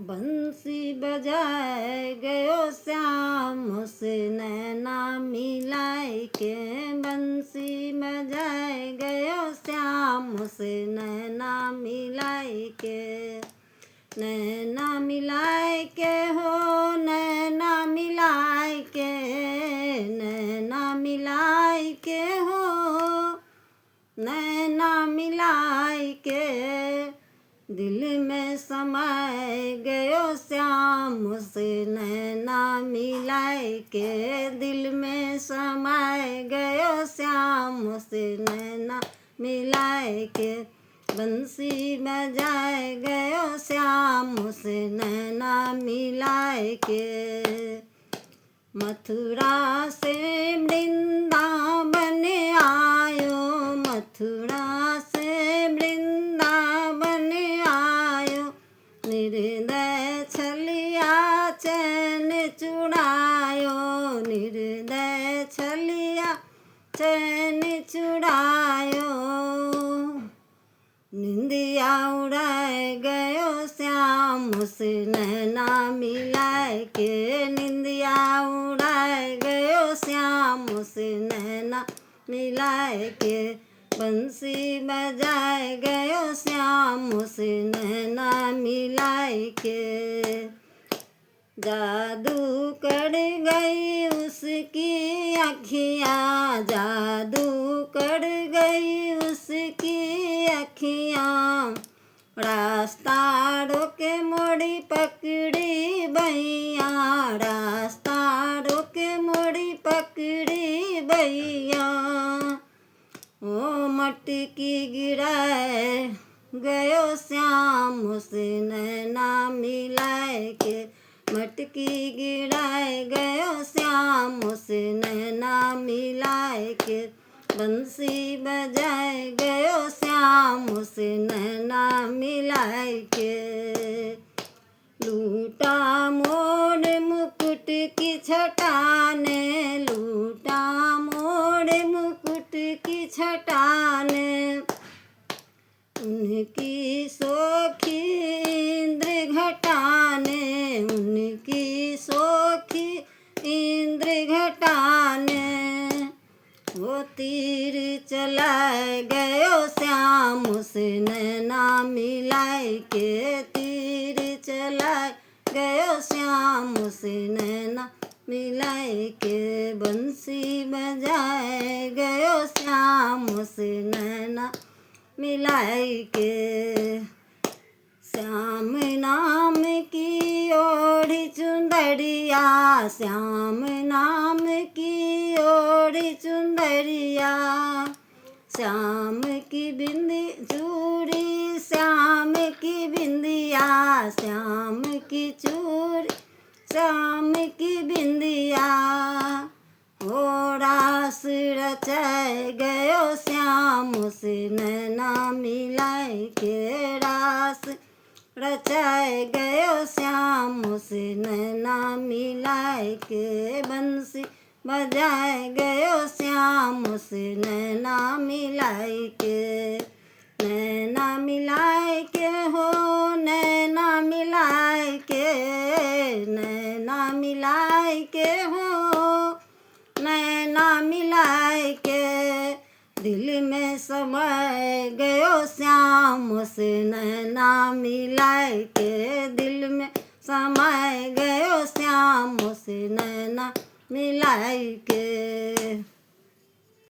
बंसी बजाए गयो श्याम से नैना मिलाए के। बंसी बजाए गयो श्याम से नैना मिलाए के। नैना मिलाए के हो नैना मिलाए के। नैना मिलाए के हो नैना मिलाए के। दिल में समाए गयो श्याम से नैना मिलाए के। दिल में समाए गयो श्याम से नैना मिलाए के। बंसी बजाए गयो श्याम से नैना मिलाए के। मथुरा से वृंदावन आयो। मथुरा से वृंदावन आयो। निर्दय छलिया चैन चुड़ायो। निर्दय छलिया चैन चुड़ायो। निंदिया उड़ाए गयो श्याम से नैना मिलाए के। निंदिया उड़ाए गयो श्याम से नैना मिलाए के। बंसी बजाए गयो श्याम से नैना मिलाए के। जादू कर गई उसकी अखियाँ। जादू कर गई उसकी अखियाँ। रास्ता रोके मोड़ी पकड़ी बैया। रास्ता रोके मोड़ी पकड़ी बैया। ओ मटकी गिराए गयो श्याम से नैना मिलाए के। मटकी गिराए गयो श्याम से नैना मिलाए के। बंसी बजाए गयो श्याम से नैना मिलाए के। लूटा मोड़ मुकुट की छटाने। लूटा मोड़ मुकुट की छटाने। उनकी सोखी इंद्र घटाने। उनकी सोखी इंद्र घटाने। वो तीर चलाए गयो श्याम से नैना मिलाए के। तीर चलाए गयो श्याम से नैना मिलाए के। बंसी बजाए गयो श्याम से नैना मिलाए के। श्याम नाम की ओढ़ी चुंदरिया। श्याम नाम की ओढ़ी चुंदरिया। श्याम की बिंदी चूड़ी। श्याम की बिंदिया। श्याम की चूड़ी। श्याम की बिंदिया। ओ रास रचाए गयो श्याम से नैना मिलाए के। रास रचाए गयो श्याम से नैना मिलाए के। बंसी बजाए गयो श्याम से नैना मिलाए के। नैना मिलाए के हो नैना मिलाए के। नैना मिलाए के हो नैना मिलाए के। दिल में समाए गयो श्याम से नैना मिलाए के। दिल में समाए गयो श्याम से नैना मिलाए के।